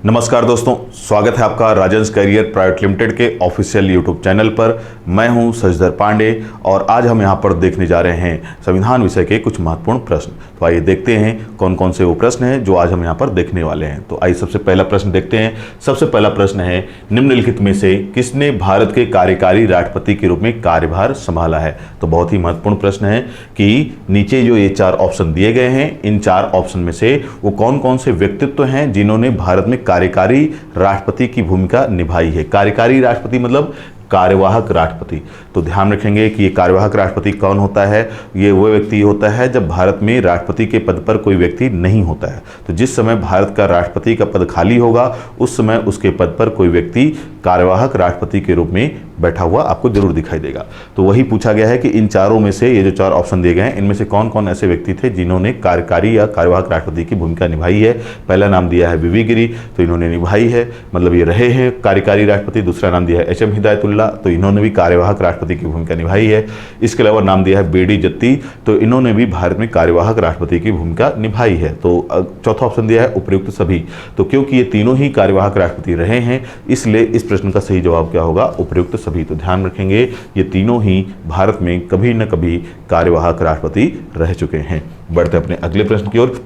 नमस्कार दोस्तों, स्वागत है आपका राजंस करियर प्राइवेट लिमिटेड के ऑफिशियल यूट्यूब चैनल पर। मैं हूं शशिधर पांडे और आज हम यहां पर देखने जा रहे हैं संविधान विषय के कुछ महत्वपूर्ण प्रश्न। तो आइए देखते हैं कौन कौन से वो प्रश्न हैं जो आज हम यहां पर देखने वाले हैं। तो आइए सबसे पहला प्रश्न देखते हैं। सबसे पहला प्रश्न है, निम्नलिखित में से किसने भारत के कार्यकारी राष्ट्रपति के रूप में कार्यभार संभाला है। तो बहुत ही महत्वपूर्ण प्रश्न है कि नीचे जो ये चार ऑप्शन दिए गए हैं, इन चार ऑप्शन में से वो कौन कौन से व्यक्तित्व हैं जिन्होंने भारत में कार्यकारी राष्ट्रपति की भूमिका निभाई है। कार्यकारी राष्ट्रपति मतलब कार्यवाहक राष्ट्रपति। तो ध्यान रखेंगे कि ये कार्यवाहक राष्ट्रपति कौन होता है। ये वो व्यक्ति होता है जब भारत में राष्ट्रपति के पद पर कोई व्यक्ति नहीं होता है। तो जिस समय भारत का राष्ट्रपति का पद खाली होगा उस समय उसके पद पर कोई व्यक्ति कार्यवाहक राष्ट्रपति के रूप में बैठा हुआ आपको जरूर दिखाई देगा। तो वही पूछा गया है कि इन चारों में से, ये जो चार ऑप्शन दिए गए हैं, इनमें से कौन कौन ऐसे व्यक्ति थे जिन्होंने कार्यकारी या कार्यवाहक राष्ट्रपति की भूमिका निभाई है। पहला नाम दिया है वी.वी. गिरी, तो इन्होंने निभाई है, मतलब ये रहे हैं कार्यकारी राष्ट्रपति। दूसरा नाम दिया है एच.एम. हिदायतुल्ला, तो इन्होंने भी कार्यवाहक राष्ट्रपति की भूमिका निभाई है। इसके अलावा नाम दिया है बी.डी. जत्ती, तो इन्होंने भी भारत में कार्यवाहक राष्ट्रपति की भूमिका निभाई है। तो चौथा ऑप्शन दिया है उपयुक्त सभी। तो क्योंकि ये तीनों ही कार्यवाहक राष्ट्रपति रहे हैं, इसलिए इस प्रश्न का सही जवाब क्या होगा, उपयुक्त सभी। तो ध्यान रखेंगे ये तीनों ही भारत में कभी न कभी कार्यवाहक राष्ट्रपति रह चुके हैं। बढ़ते अपने अगले प्रश्न की ओर।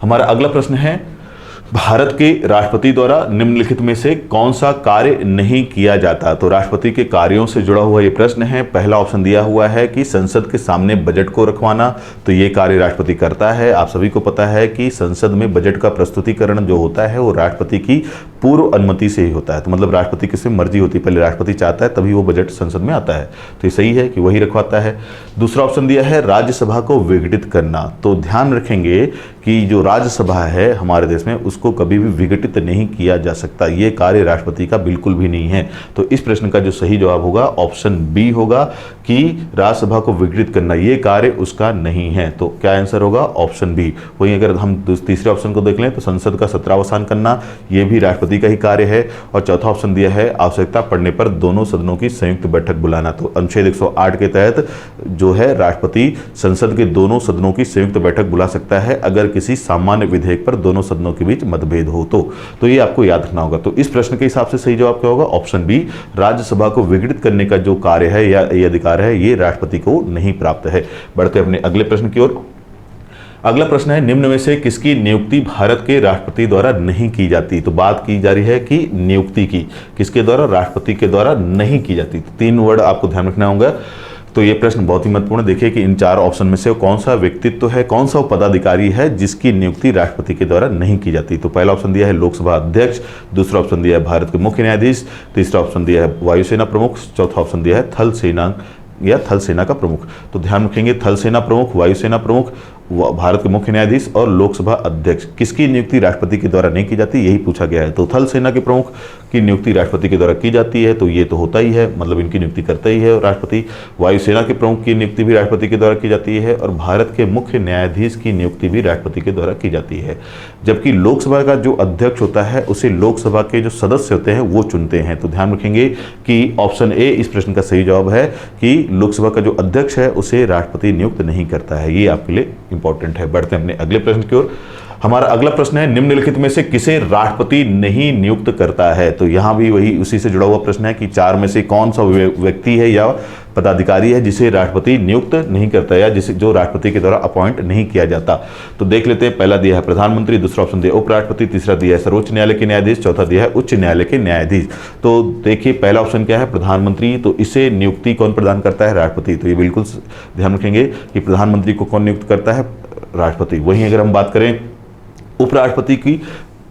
हमारा अगला प्रश्न है, भारत के राष्ट्रपति द्वारा निम्नलिखित में से कौन सा कार्य नहीं किया जाता। तो राष्ट्रपति के कार्यों से जुड़ा हुआ ये प्रश्न है। पहला ऑप्शन दिया हुआ है कि संसद के सामने बजट को रखवाना, तो ये कार्य राष्ट्रपति करता है। आप सभी को पता है कि संसद में बजट का प्रस्तुतिकरण जो होता है वो राष्ट्रपति की पूर्व अनुमति से ही होता है। तो मतलब राष्ट्रपति की सिर्फ मर्जी होती है, पहले राष्ट्रपति चाहता है तभी वो बजट संसद में आता है। तो ये सही है कि वही रखवाता है। दूसरा ऑप्शन दिया है राज्यसभा को विघटित करना। तो ध्यान रखेंगे कि जो राज्यसभा है हमारे देश में उसको कभी भी विघटित नहीं किया जा सकता। ये कार्य राष्ट्रपति का बिल्कुल भी नहीं है। तो इस प्रश्न का जो सही जवाब होगा ऑप्शन बी होगा कि राज्यसभा को विघटित करना ये कार्य उसका नहीं है। तो क्या आंसर होगा, ऑप्शन बी। वहीं अगर हम तीसरे ऑप्शन को देख लें तो संसद का सत्रावसान करना ये भी राष्ट्रपति का ही कार्य है। और चौथा ऑप्शन दिया है आवश्यकता पड़ने पर दोनों सदनों की संयुक्त बैठक बुलाना। तो अनुच्छेद 108 के तहत जो है राष्ट्रपति संसद के दोनों सदनों की संयुक्त बैठक बुला सकता है अगर किसी सामान्य विधेयक पर दोनों सदनों के बीच मतभेद हो तो ये आपको याद रखना होगा। तो इस प्रश्न के हिसाब से सही जवाब क्या होगा, ऑप्शन बी। राज्यसभा को विघटित करने का जो कार्य है या ये अधिकार है ये राष्ट्रपति को नहीं प्राप्त है। बढ़ते अपने अगले प्रश्न की ओर। अगला प्रश्न है, निम्न में से किसकी नियुक्ति भारत के राष्ट्रपति द्वारा नहीं की जाती। तो बात की जा रही है कि नियुक्ति की किसके द्वारा, राष्ट्रपति के द्वारा नहीं की जाती। तो तीन वर्ड आपको ध्यान रखना होगा। तो ये प्रश्न बहुत ही महत्वपूर्ण। देखिए कि इन चार ऑप्शन में से कौन सा व्यक्तित्व है, कौन सा पदाधिकारी है जिसकी नियुक्ति राष्ट्रपति के द्वारा नहीं की जाती। तो पहला ऑप्शन दिया है लोकसभा अध्यक्ष, दूसरा ऑप्शन दिया है भारत के मुख्य न्यायाधीश, तीसरा ऑप्शन दिया है वायुसेना प्रमुख, चौथा ऑप्शन दिया है थल सेना का प्रमुख। तो ध्यान रखेंगे थल सेना प्रमुख, वायुसेना प्रमुख, भारत के मुख्य न्यायाधीश और लोकसभा अध्यक्ष किसकी नियुक्ति राष्ट्रपति के द्वारा नहीं की जाती, यही पूछा गया है। तो थल सेना के प्रमुख की नियुक्ति राष्ट्रपति के द्वारा की जाती है, तो ये तो होता ही है, मतलब इनकी नियुक्ति करता ही है राष्ट्रपति। वायुसेना के प्रमुख की नियुक्ति भी राष्ट्रपति के द्वारा की जाती है और भारत के मुख्य न्यायाधीश की नियुक्ति भी राष्ट्रपति के द्वारा की जाती है। जबकि लोकसभा का जो अध्यक्ष होता है उसे लोकसभा के जो सदस्य होते हैं वो चुनते हैं। तो ध्यान रखेंगे कि ऑप्शन ए इस प्रश्न का सही जवाब है कि लोकसभा का जो अध्यक्ष है उसे राष्ट्रपति नियुक्त नहीं करता है। ये आपके लिए इंपॉर्टेंट है। बढ़ते हैं अपने अगले प्रश्न की ओर। हमारा अगला प्रश्न है, निम्नलिखित में से किसे राष्ट्रपति नहीं नियुक्त करता है। तो यहां भी वही उसी से जुड़ा हुआ प्रश्न है कि चार में से कौन सा व्यक्ति है या पदाधिकारी है जिसे राष्ट्रपति नियुक्त नहीं करता या जो राष्ट्रपति के द्वारा अपॉइंट नहीं किया जाता। तो देख लेते हैं। पहला दिया है प्रधानमंत्री, दूसरा ऑप्शन दिया उपराष्ट्रपति, तीसरा दिया है सर्वोच्च न्यायालय के न्यायाधीश, चौथा दिया है उच्च न्यायालय के न्यायाधीश। तो देखिए पहला ऑप्शन क्या है, प्रधानमंत्री। तो इसे नियुक्ति कौन प्रदान करता है, राष्ट्रपति। तो ये बिल्कुल ध्यान रखेंगे कि प्रधानमंत्री को कौन नियुक्त करता है, राष्ट्रपति। वहीं अगर हम बात करें उपराष्ट्रपति की,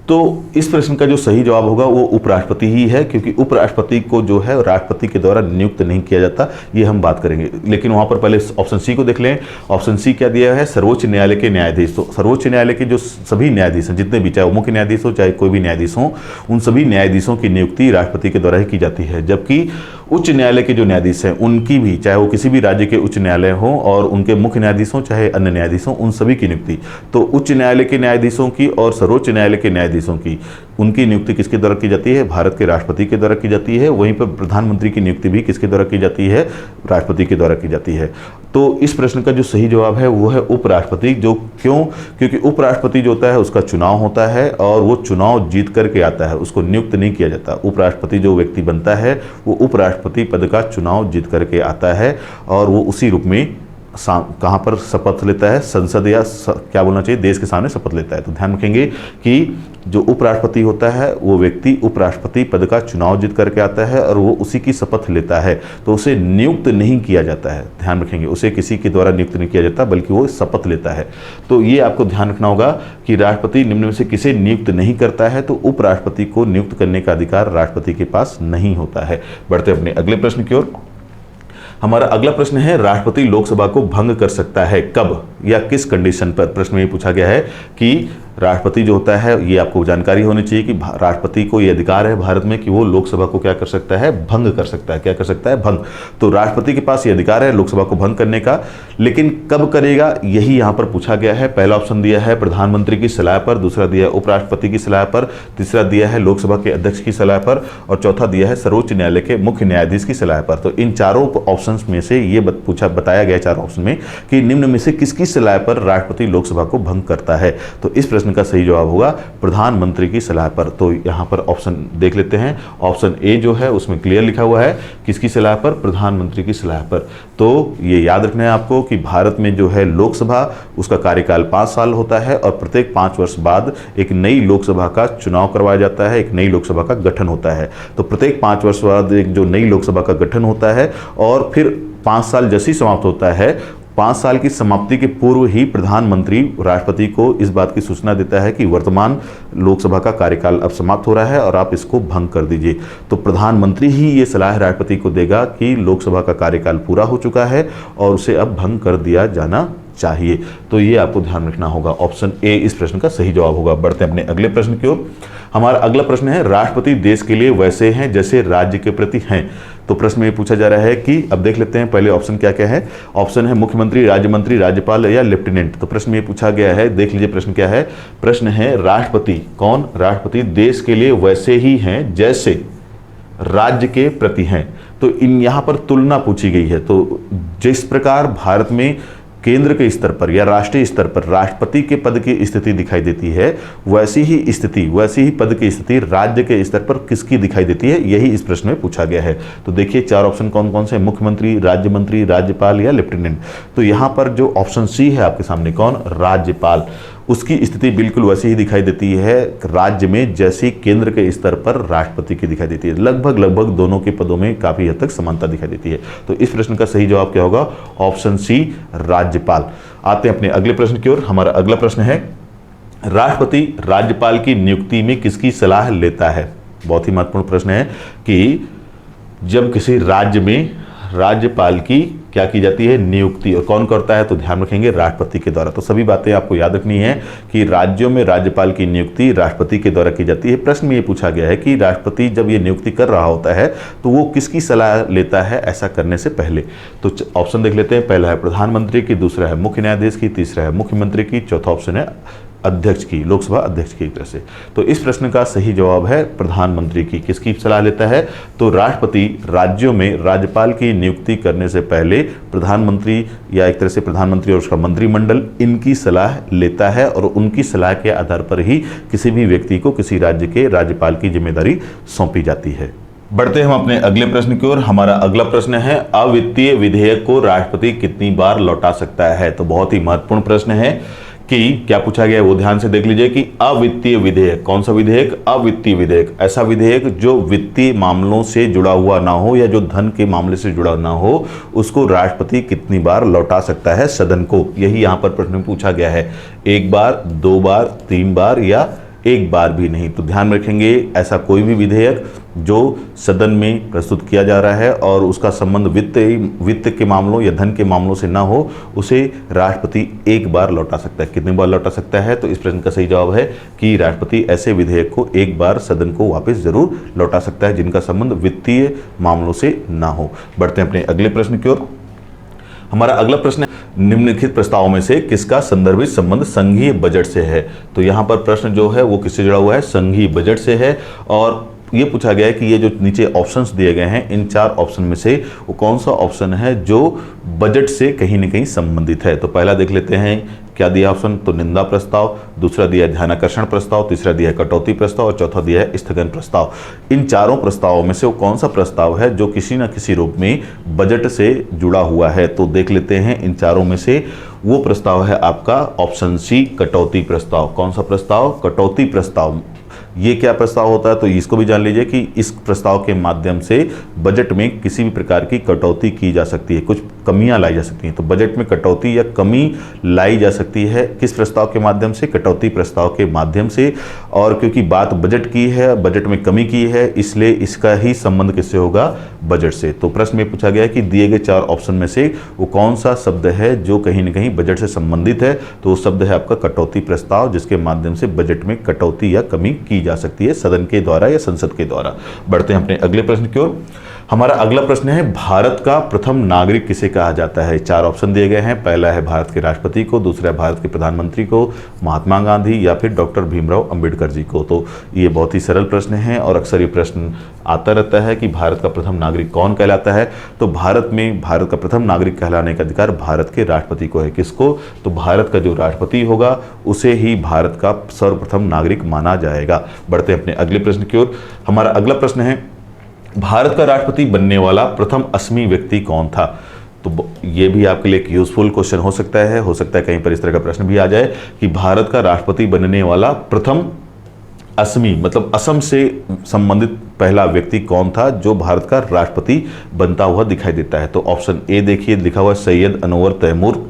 तो इस प्रश्न का जो सही जवाब होगा वो उपराष्ट्रपति ही है, क्योंकि उपराष्ट्रपति को जो है राष्ट्रपति के द्वारा नियुक्त नहीं किया जाता, ये हम बात करेंगे। लेकिन वहां पर पहले ऑप्शन सी को देख लें। ऑप्शन सी क्या दिया है, सर्वोच्च न्यायालय के न्यायाधीश। तो सर्वोच्च न्यायालय के जो सभी न्यायाधीश हैं, जितने भी, चाहे वो मुख्य न्यायाधीश हो चाहे कोई भी न्यायाधीश हो, उन सभी न्यायाधीशों की नियुक्ति राष्ट्रपति के द्वारा ही की जाती है। जबकि उच्च न्यायालय के जो न्यायाधीश हैं उनकी भी, चाहे वो किसी भी राज्य के उच्च न्यायालय हो और उनके मुख्य न्यायाधीश हो चाहे अन्य न्यायाधीश हो, उन सभी की नियुक्ति, तो उच्च न्यायालय के न्यायाधीशों की और सर्वोच्च न्यायालय के न्यायाधीशों की उनकी नियुक्ति किसके द्वारा की जाती है? भारत के राष्ट्रपति के द्वारा की जाती है। वहीं पर प्रधानमंत्री की नियुक्ति भी किसके द्वारा की जाती है? राष्ट्रपति के द्वारा की जाती है। तो इस प्रश्न का जो सही जवाब है वो है उपराष्ट्रपति। जो क्यों? क्योंकि उपराष्ट्रपति जो होता है उसका चुनाव होता है और वो चुनाव जीत करके आता है, उसको नियुक्त नहीं किया जाता। उपराष्ट्रपति जो व्यक्ति बनता है वो उपराष्ट्रपति पद का चुनाव जीत करके आता है और वो उसी रूप में कहाँ पर शपथ लेता है? संसद या क्या बोलना चाहिए, देश के सामने शपथ लेता है। तो ध्यान रखेंगे कि जो उपराष्ट्रपति होता है वो व्यक्ति उपराष्ट्रपति पद का चुनाव जीत करके आता है और वो उसी की शपथ लेता है, तो उसे नियुक्त नहीं किया जाता है। ध्यान रखेंगे, उसे किसी के द्वारा नियुक्त नहीं किया जाता बल्कि वो शपथ लेता है। तो ये आपको ध्यान रखना होगा कि राष्ट्रपति निम्न में से किसे नियुक्त नहीं करता है, तो उपराष्ट्रपति को नियुक्त करने का अधिकार राष्ट्रपति के पास नहीं होता है। बढ़ते अपने अगले प्रश्न की ओर। हमारा अगला प्रश्न है, राष्ट्रपति लोकसभा को भंग कर सकता है कब या किस कंडीशन पर? प्रश्न में ये पूछा गया है कि राष्ट्रपति जो होता है, ये आपको जानकारी होनी चाहिए कि राष्ट्रपति को ये अधिकार है भारत में कि वो लोकसभा को क्या कर सकता है? भंग कर सकता है। क्या कर सकता है? भंग। तो राष्ट्रपति के पास ये अधिकार है लोकसभा को भंग करने का, लेकिन कब करेगा यही यहाँ पर पूछा गया है। पहला ऑप्शन दिया है प्रधानमंत्री की सलाह पर, दूसरा दिया है उपराष्ट्रपति की सलाह पर, तीसरा दिया है लोकसभा के अध्यक्ष की सलाह पर और चौथा दिया है सर्वोच्च न्यायालय के मुख्य न्यायाधीश की सलाह पर। तो इन चारों ऑप्शन में से ये बताया गया चारों ऑप्शन में कि निम्न में से किसकी सलाह पर राष्ट्रपति लोकसभा को भंग करता है? तो इस प्रश्न का सही जवाब होगा प्रधानमंत्री की सलाह पर। तो यहां पर ऑप्शन देख लेते हैं। ऑप्शन ए जो है उसमें क्लियर लिखा हुआ है किसकी सलाह पर? प्रधानमंत्री की सलाह पर। तो ये याद रखना है आपको कि भारत में जो है लोकसभा, उसका कार्यकाल 5 साल होता है और प्रत्येक 5 वर्ष बाद एक नई लोकसभा का चुनाव करवाया जाता है, एक नई लोकसभा का गठन होता है। तो प्रत्येक 5 वर्ष बाद एक जो नई लोकसभा का गठन होता है और फिर 5 साल जैसे ही समाप्त होता है, 5 साल की समाप्ति के पूर्व ही प्रधानमंत्री राष्ट्रपति को इस बात की सूचना देता है कि वर्तमान लोकसभा का कार्यकाल अब समाप्त हो रहा है और आप इसको भंग कर दीजिए। तो प्रधानमंत्री ही ये सलाह राष्ट्रपति को देगा कि लोकसभा का कार्यकाल पूरा हो चुका है और उसे अब भंग कर दिया जाना चाहिए। तो ये आपको ध्यान रखना होगा। ऑप्शन ए इस प्रश्न का सही जवाब होगा। बढ़ते हैं अपने अगले प्रश्न की ओर। हमारा अगला प्रश्न है, राष्ट्रपति देश के लिए वैसे हैं जैसे राज्य के प्रति हैं। तो प्रश्न में पूछा जा रहा है कि अब देख लेते हैं पहले ऑप्शन क्या क्या है। ऑप्शन है मुख्यमंत्री, राज्य मंत्री, राज्यपाल या लेफ्टिनेंट। तो प्रश्न में पूछा गया है, देख लीजिए प्रश्न क्या है। प्रश्न है राष्ट्रपति कौन? राष्ट्रपति देश के लिए वैसे ही हैं जैसे राज्य के प्रति हैं। तो इन यहां पर तुलना पूछी गई है। तो जिस प्रकार भारत में केंद्र के स्तर पर या राष्ट्रीय स्तर पर राष्ट्रपति के पद की स्थिति दिखाई देती है, वैसी ही पद की स्थिति राज्य के स्तर पर किसकी दिखाई देती है, यही इस प्रश्न में पूछा गया है। तो देखिए 4 ऑप्शन कौन कौन से? मुख्यमंत्री, राज्य मंत्री, राज्यपाल या लेफ्टिनेंट। तो यहां पर जो ऑप्शन सी है आपके सामने, कौन? राज्यपाल। उसकी स्थिति बिल्कुल वैसी ही दिखाई देती है राज्य में जैसी केंद्र के स्तर पर राष्ट्रपति की दिखाई देती है। लगभग दोनों के पदों में काफी हद तक समानता दिखाई देती है। तो इस प्रश्न का सही जवाब क्या होगा? ऑप्शन सी, राज्यपाल। आते हैं अपने अगले प्रश्न की ओर। हमारा अगला प्रश्न है, राष्ट्रपति राज्यपाल की नियुक्ति में किसकी सलाह लेता है? बहुत ही महत्वपूर्ण प्रश्न है कि जब किसी राज्य में राज्यपाल की क्या की जाती है? नियुक्ति। और कौन करता है? तो ध्यान रखेंगे राष्ट्रपति के द्वारा। तो सभी बातें आपको याद रखनी है कि राज्यों में राज्यपाल की नियुक्ति राष्ट्रपति के द्वारा की जाती है। प्रश्न में ये पूछा गया है कि राष्ट्रपति जब ये नियुक्ति कर रहा होता है तो वो किसकी सलाह लेता है ऐसा करने से पहले? तो ऑप्शन देख लेते हैं। पहला है प्रधानमंत्री की, दूसरा है मुख्य न्यायाधीश की, तीसरा है मुख्यमंत्री की, चौथा ऑप्शन है अध्यक्ष की, लोकसभा अध्यक्ष की तरह से। तो इस प्रश्न का सही जवाब है प्रधानमंत्री की। किसकी सलाह लेता है? तो राष्ट्रपति राज्यों में राज्यपाल की नियुक्ति करने से पहले प्रधानमंत्री या एक तरह से प्रधानमंत्री और उसका मंत्रिमंडल इनकी सलाह लेता है और उनकी सलाह के आधार पर ही किसी भी व्यक्ति को किसी राज्य के राज्यपाल की जिम्मेदारी सौंपी जाती है। बढ़ते हम अपने अगले प्रश्न की ओर। हमारा अगला प्रश्न है, अवित्तीय विधेयक को राष्ट्रपति कितनी बार लौटा सकता है? तो बहुत ही महत्वपूर्ण प्रश्न है कि क्या पूछा गया है वो ध्यान से देख लीजिए कि अवित्तीय विधेयक, कौन सा विधेयक? अवित्तीय विधेयक। ऐसा विधेयक जो वित्तीय मामलों से जुड़ा हुआ ना हो या जो धन के मामले से जुड़ा ना हो, उसको राष्ट्रपति कितनी बार लौटा सकता है सदन को? यही यहां पर प्रश्न में पूछा गया है। 1 बार, 2 बार, 3 बार या 1 बार भी नहीं। तो ध्यान रखेंगे ऐसा कोई भी विधेयक जो सदन में प्रस्तुत किया जा रहा है और उसका संबंध वित्त के मामलों या धन के मामलों से ना हो, उसे राष्ट्रपति 1 बार लौटा सकता है। कितनी बार लौटा सकता है? तो इस प्रश्न का सही जवाब है कि राष्ट्रपति ऐसे विधेयक को 1 बार सदन को वापस जरूर लौटा सकता है जिनका संबंध वित्तीय मामलों से ना हो। बढ़ते हैं अपने अगले प्रश्न की ओर। हमारा अगला प्रश्न है, निम्नलिखित प्रस्तावों में से किसका संदर्भित संबंध संघीय बजट से है। तो यहाँ पर प्रश्न जो है वो किससे जुड़ा हुआ है, संघीय बजट से है। और ये पूछा गया है कि ये जो नीचे ऑप्शंस दिए गए हैं, इन 4 ऑप्शन में से वो कौन सा ऑप्शन है जो बजट से कहीं ना कहीं संबंधित है। तो पहला देख लेते हैं क्या दिया ऑप्शन, तो निंदा प्रस्ताव, दूसरा दिया है ध्यानाकर्षण प्रस्ताव, तीसरा दिया है कटौती प्रस्ताव और चौथा दिया है स्थगन प्रस्ताव। इन चारों प्रस्तावों में से वो कौन सा प्रस्ताव है जो किसी न किसी रूप में बजट से जुड़ा हुआ है। तो देख लेते हैं इन चारों में से वो प्रस्ताव है आपका ऑप्शन सी, कटौती प्रस्ताव। कौन सा प्रस्ताव, कटौती प्रस्ताव। ये क्या प्रस्ताव होता है, तो इसको भी जान लीजिए कि इस प्रस्ताव के माध्यम से बजट में किसी भी प्रकार की कटौती की जा सकती है, कुछ कमियां लाई जा सकती हैं। तो बजट में कटौती या कमी लाई जा सकती है किस प्रस्ताव के माध्यम से, कटौती प्रस्ताव के माध्यम से। और क्योंकि बात बजट की है, बजट में कमी की है, इसलिए इसका ही संबंध किससे होगा, बजट से। तो प्रश्न में पूछा गया कि दिए गए 4 ऑप्शन में से वो कौन सा शब्द है जो कहीं ना कहीं बजट से संबंधित है। तो वो शब्द है आपका कटौती प्रस्ताव, जिसके माध्यम से बजट में कटौती या कमी की जा सकती है सदन के द्वारा या संसद के द्वारा। बढ़ते हैं अपने अगले प्रश्न की ओर। हमारा अगला प्रश्न है, भारत का प्रथम नागरिक किसे कहा जाता है। 4 ऑप्शन दिए गए हैं। पहला है भारत के राष्ट्रपति को, दूसरा है भारत के प्रधानमंत्री को, महात्मा गांधी या फिर डॉक्टर भीमराव अंबेडकर जी को। तो ये बहुत ही सरल प्रश्न है और अक्सर ये प्रश्न आता रहता है कि भारत का प्रथम नागरिक कौन कहलाता है। तो भारत में भारत का प्रथम नागरिक कहलाने का अधिकार भारत के राष्ट्रपति को है। किसको, तो भारत का जो राष्ट्रपति होगा उसे ही भारत का सर्वप्रथम नागरिक माना जाएगा। बढ़ते हैं अपने अगले प्रश्न की ओर। हमारा अगला प्रश्न है, भारत का राष्ट्रपति बनने वाला प्रथम असमी व्यक्ति कौन था। तो ये भी आपके लिए एक यूजफुल क्वेश्चन हो सकता है कहीं पर इस तरह का प्रश्न भी आ जाए कि भारत का राष्ट्रपति बनने वाला प्रथम असमी, मतलब असम से संबंधित पहला व्यक्ति कौन था जो भारत का राष्ट्रपति बनता हुआ दिखाई देता है। तो ऑप्शन ए देखिए, लिखा हुआ है सैयद अनवर तैमूर,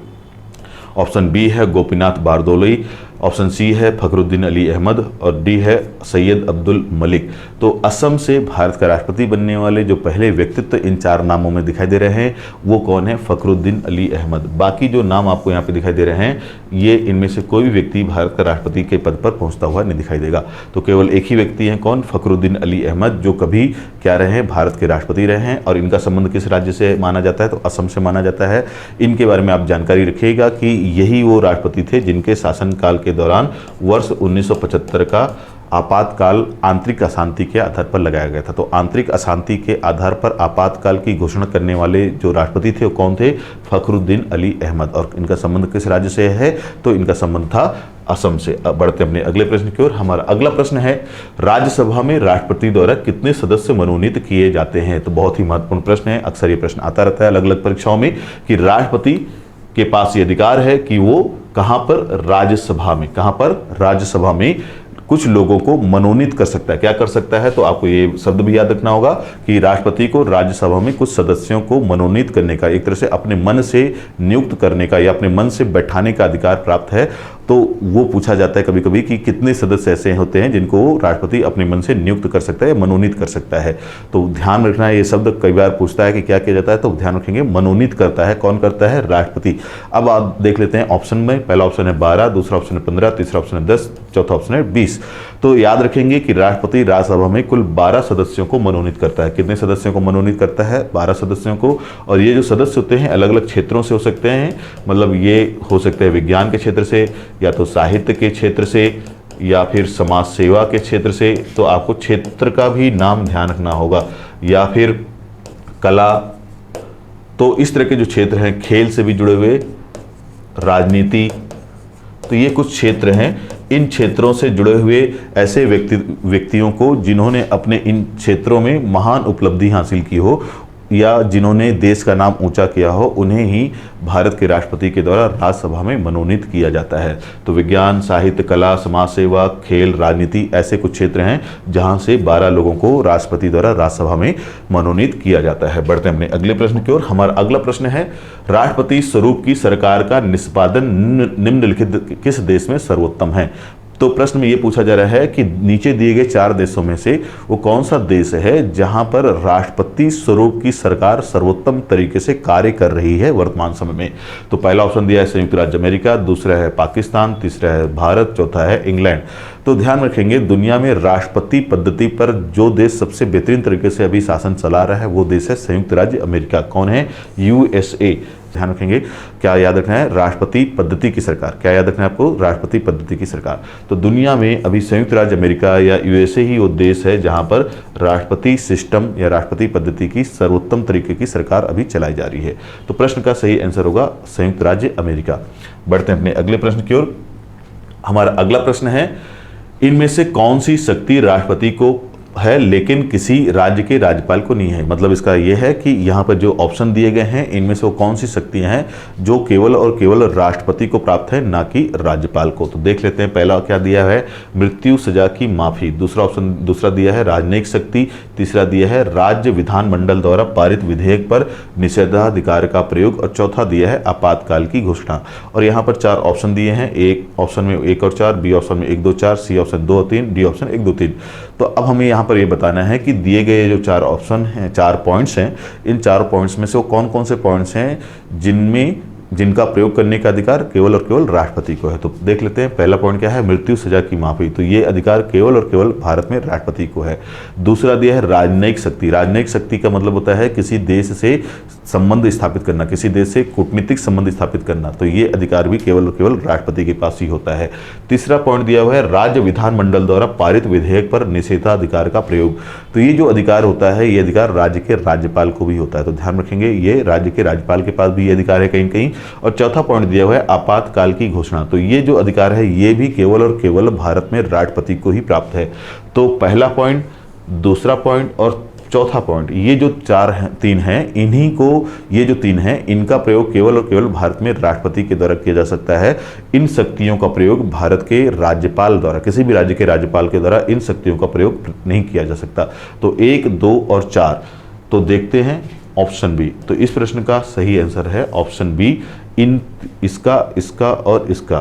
ऑप्शन बी है गोपीनाथ बारदोली, ऑप्शन सी है फखरुद्दीन अली अहमद और डी है सैयद अब्दुल मलिक। तो असम से भारत का राष्ट्रपति बनने वाले जो पहले व्यक्तित्व इन 4 नामों में दिखाई दे रहे हैं वो कौन है, फखरुद्दीन अली अहमद। बाकी जो नाम आपको यहाँ पे दिखाई दे रहे हैं ये इनमें से कोई भी व्यक्ति भारत का राष्ट्रपति के पद पर पहुंचता हुआ नहीं दिखाई देगा। तो केवल एक ही व्यक्ति हैं, कौन, फखरुद्दीन अली अहमद, जो कभी क्या रहे हैं, भारत के राष्ट्रपति रहे हैं। और इनका संबंध किस राज्य से माना जाता है, तो असम से माना जाता है। इनके बारे में आप जानकारी रखिएगा कि यही वो राष्ट्रपति थे जिनके शासनकाल के दौरान वर्ष 1975 का आपातकाल आंतरिक अशांति के आधार पर लगाया गया था। तो आंतरिक अशांति के आधार पर आपातकाल की घोषणा करने वाले जो राष्ट्रपति थे वो कौन थे, फखरुद्दीन अली अहमद। और इनका संबंध किस राज्य से है, तो इनका संबंध था असम से। अब बढ़ते अपने अगले प्रश्न की ओर। हमारा अगला प्रश्न है, राज्यसभा में राष्ट्रपति द्वारा कितने सदस्य मनोनीत किए जाते हैं। तो बहुत ही महत्वपूर्ण प्रश्न है, अक्सर ये प्रश्न आता रहता है अलग अलग परीक्षाओं में कि राष्ट्रपति के पास ये अधिकार है कि वो कहां पर, राज्यसभा में, कहां पर, राज्यसभा में कुछ लोगों को मनोनीत कर सकता है। क्या कर सकता है, तो आपको ये शब्द भी याद रखना होगा कि राष्ट्रपति को राज्यसभा में कुछ सदस्यों को मनोनीत करने का, एक तरह से अपने मन से नियुक्त करने का या अपने मन से बैठाने का अधिकार प्राप्त है। तो वो पूछा जाता है कभी कभी कि कितने सदस्य ऐसे होते हैं जिनको राष्ट्रपति अपने मन से नियुक्त कर सकता है, मनोनीत कर सकता है। तो ध्यान रखना है, ये शब्द कई बार पूछता है कि क्या किया जाता है, तो ध्यान रखेंगे मनोनीत करता है। कौन करता है, राष्ट्रपति। अब आप देख लेते हैं ऑप्शन में, पहला ऑप्शन है 12, दूसरा ऑप्शन है 15, तीसरा ऑप्शन है 10, चौथा ऑप्शन है 20। तो याद रखेंगे कि राष्ट्रपति राज्यसभा में कुल 12 सदस्यों को मनोनीत करता है। कितने सदस्यों को मनोनीत करता है, 12 सदस्यों को। और ये जो सदस्य होते हैं अलग अलग क्षेत्रों से हो सकते हैं, मतलब ये हो सकते हैं विज्ञान के क्षेत्र से, या तो साहित्य के क्षेत्र से, या फिर समाज सेवा के क्षेत्र से। तो आपको क्षेत्र का भी नाम ध्यान रखना होगा, या फिर कला। तो इस तरह के जो क्षेत्र हैं, खेल से भी जुड़े हुए, राजनीति, तो ये कुछ क्षेत्र हैं। इन क्षेत्रों से जुड़े हुए ऐसे व्यक्तियों को जिन्होंने अपने इन क्षेत्रों में महान उपलब्धि हासिल की हो या जिन्होंने देश का नाम ऊंचा किया हो, उन्हें ही भारत के राष्ट्रपति के द्वारा राज्यसभा में मनोनीत किया जाता है। तो विज्ञान, साहित्य, कला, समाज सेवा, खेल, राजनीति, ऐसे कुछ क्षेत्र हैं जहां से 12 लोगों को राष्ट्रपति द्वारा राज्यसभा में मनोनीत किया जाता है। बढ़ते हैं अपने अगले प्रश्न की ओर। हमारा अगला प्रश्न है, राष्ट्रपति स्वरूप की सरकार का निष्पादन निम्नलिखित किस देश में सर्वोत्तम है। तो प्रश्न में यह पूछा जा रहा है कि नीचे दिए गए 4 देशों में से वो कौन सा देश है जहां पर राष्ट्रपति स्वरूप की सरकार सर्वोत्तम तरीके से कार्य कर रही है वर्तमान समय में। तो पहला ऑप्शन दिया है संयुक्त राज्य अमेरिका, दूसरा है पाकिस्तान, तीसरा है भारत, चौथा है इंग्लैंड। तो ध्यान रखेंगे, दुनिया में राष्ट्रपति पद्धति पर जो देश सबसे बेहतरीन तरीके से अभी शासन चला रहा है वो देश है संयुक्त राज्य अमेरिका। कौन है, यूएसए। ध्यान रखेंगे क्या याद रखना है, राष्ट्रपति पद्धति की सरकार। क्या याद रखना है आपको, राष्ट्रपति पद्धति की सरकार। तो दुनिया में अभी संयुक्त राज्य अमेरिका या यूएसए ही वो देश है जहां पर राष्ट्रपति सिस्टम या राष्ट्रपति पद्धति की सर्वोत्तम तरीके की सरकार अभी चलाई जा रही है। तो प्रश्न का सही आंसर होगा संयुक्त राज्य अमेरिका। बढ़ते हैं अपने अगले प्रश्न की ओर। हमारा अगला प्रश्न है, इनमें से कौन सी शक्ति राष्ट्रपति को है लेकिन किसी राज्य के राज्यपाल को नहीं है। मतलब इसका यह है कि यहाँ पर जो ऑप्शन दिए गए हैं इनमें से वो कौन सी शक्तियाँ हैं जो केवल और केवल राष्ट्रपति को प्राप्त है, ना कि राज्यपाल को। तो देख लेते हैं, पहला क्या दिया है, मृत्यु सजा की माफी। दूसरा दिया है राजनयिक शक्ति। तीसरा दिया है राज्य विधानमंडल द्वारा पारित विधेयक पर निषेधाधिकार का प्रयोग। और चौथा दिया है आपातकाल की घोषणा। और यहाँ पर 4 ऑप्शन दिए हैं, एक ऑप्शन में 1 और 4, बी ऑप्शन में 1 2 4, सी ऑप्शन 2 और 3, डी ऑप्शन 1 2 3। तो अब हमें यहाँ पर ये बताना है कि दिए गए जो 4 ऑप्शन हैं, 4 पॉइंट्स हैं, इन 4 पॉइंट्स में से वो कौन कौन से पॉइंट्स हैं जिनका प्रयोग करने का अधिकार केवल और केवल राष्ट्रपति को है। तो देख लेते हैं, पहला पॉइंट क्या है, मृत्यु सजा की माफी। तो ये अधिकार केवल और केवल भारत में राष्ट्रपति को है। दूसरा दिया है राजनयिक शक्ति। राजनयिक शक्ति का मतलब होता है किसी देश से संबंध स्थापित करना, किसी देश से कूटनीतिक संबंध स्थापित करना। तो ये अधिकार भी केवल और केवल राष्ट्रपति के पास ही होता है। तीसरा पॉइंट दिया हुआ है राज्य विधानमंडल द्वारा पारित विधेयक पर निषेधाधिकार का प्रयोग। तो ये जो अधिकार होता है ये अधिकार राज्य के राज्यपाल को भी होता है। तो ध्यान रखेंगे ये राज्य के राज्यपाल के पास भी ये अधिकार है कहीं कहीं। और चौथा पॉइंट दिया हुआ है आपातकाल की घोषणा। तो ये जो अधिकार है ये भी केवल और केवल भारत में राष्ट्रपति को ही प्राप्त है। तो पहला पॉइंट, दूसरा पॉइंट और चौथा पॉइंट, ये जो 3 हैं, इन्हीं को, ये जो 3 हैं इनका प्रयोग केवल और केवल भारत में राष्ट्रपति के द्वारा किया जा सकता है। इन शक्तियों का प्रयोग भारत के राज्यपाल द्वारा, किसी भी राज्य के राज्यपाल के द्वारा इन शक्तियों का प्रयोग नहीं किया जा सकता। तो 1 2 और 4। तो देखते हैं ऑप्शन बी। तो इस प्रश्न का सही आंसर है ऑप्शन बी। इसका और इसका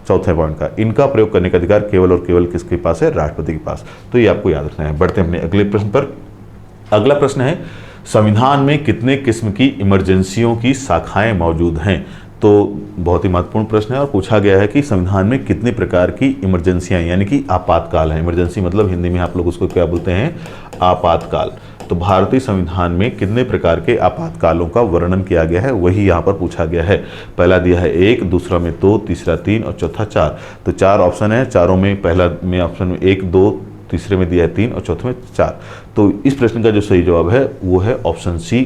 चौथे पॉइंट का, इनका प्रयोग करने का अधिकार केवल और केवल किसके पास है, राष्ट्रपति के पास। तो ये आपको याद रखना है। बढ़ते हैं अपने अगले प्रश्न पर। अगला प्रश्न है, संविधान में कितने किस्म की इमरजेंसियों की शाखाएं मौजूद हैं। तो बहुत ही महत्वपूर्ण प्रश्न है और पूछा गया है कि संविधान में कितने प्रकार की इमरजेंसियां यानी कि आपातकाल हैं। इमरजेंसी मतलब हिंदी में आप लोग उसको क्या बोलते हैं, आपातकाल। तो भारतीय संविधान में कितने प्रकार के आपातकालों का वर्णन किया गया है वही यहाँ पर पूछा गया है। पहला दिया है 1, दूसरा में 2, तीसरा 3 और चौथा 4। तो 4 ऑप्शन है, चारों में पहला में ऑप्शन में 1 2, तीसरे में दिया है 3 और चौथे में 4। तो इस प्रश्न का जो सही जवाब है वो है ऑप्शन सी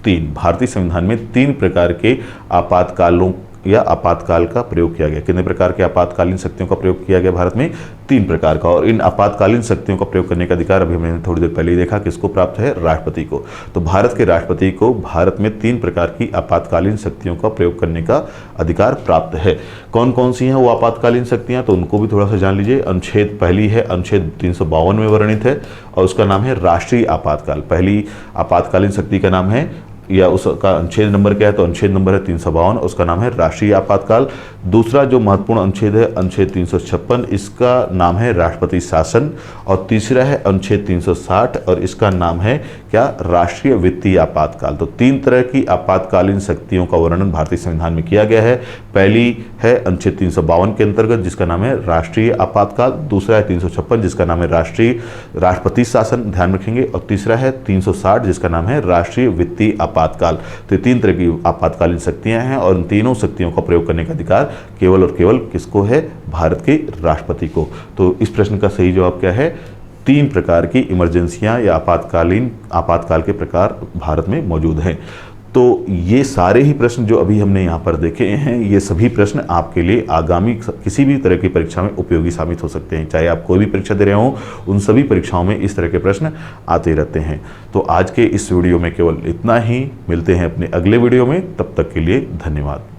3। भारतीय संविधान में 3 प्रकार के आपातकालों या आपातकाल का प्रयोग किया गया। कितने प्रकार के आपातकालीन शक्तियों का प्रयोग किया गया भारत में, 3 प्रकार का। और इन आपातकालीन शक्तियों का प्रयोग करने का अधिकार अभी हमने थोड़ी देर पहले ही देखा किसको प्राप्त है, राष्ट्रपति को। तो भारत के राष्ट्रपति को भारत में 3 प्रकार की आपातकालीन शक्तियों का प्रयोग करने का अधिकार प्राप्त है। कौन कौन सी हैं वो आपातकालीन शक्तियां, तो उनको भी थोड़ा सा जान लीजिए। अनुच्छेद पहली है, अनुच्छेद 352 में वर्णित है और उसका नाम है राष्ट्रीय आपातकाल। पहली आपातकालीन शक्ति का नाम है या उसका अनुच्छेद नंबर क्या है, तो अनुच्छेद नंबर है 352, उसका नाम है राष्ट्रीय आपातकाल। दूसरा जो महत्वपूर्ण अनुच्छेद है अनुच्छेद 356, इसका नाम है राष्ट्रपति शासन। और तीसरा है अनुच्छेद 360 और इसका नाम है क्या, राष्ट्रीय वित्तीय आपातकाल। तो 3 तरह की आपातकालीन शक्तियों का वर्णन भारतीय संविधान में किया गया है। पहली है अनुच्छेद 352 के अंतर्गत जिसका नाम है राष्ट्रीय आपातकाल। दूसरा है 356 जिसका नाम है राष्ट्रपति शासन, ध्यान रखेंगे। और तीसरा है 360 जिसका नाम है राष्ट्रीय वित्तीय आपातकाल। तो ये 3 तरह की आपातकालीन शक्तियां हैं और इन तीनों शक्तियों का प्रयोग करने का अधिकार केवल और केवल किसको है, भारत के राष्ट्रपति को। तो इस प्रश्न का सही जवाब क्या है, 3 प्रकार की इमरजेंसियां या आपातकाल के प्रकार भारत में मौजूद हैं। तो ये सारे ही प्रश्न जो अभी हमने यहाँ पर देखे हैं, ये सभी प्रश्न आपके लिए आगामी किसी भी तरह की परीक्षा में उपयोगी साबित हो सकते हैं। चाहे आप कोई भी परीक्षा दे रहे हो, उन सभी परीक्षाओं में इस तरह के प्रश्न आते रहते हैं। तो आज के इस वीडियो में केवल इतना ही। मिलते हैं अपने अगले वीडियो में, तब तक के लिए धन्यवाद।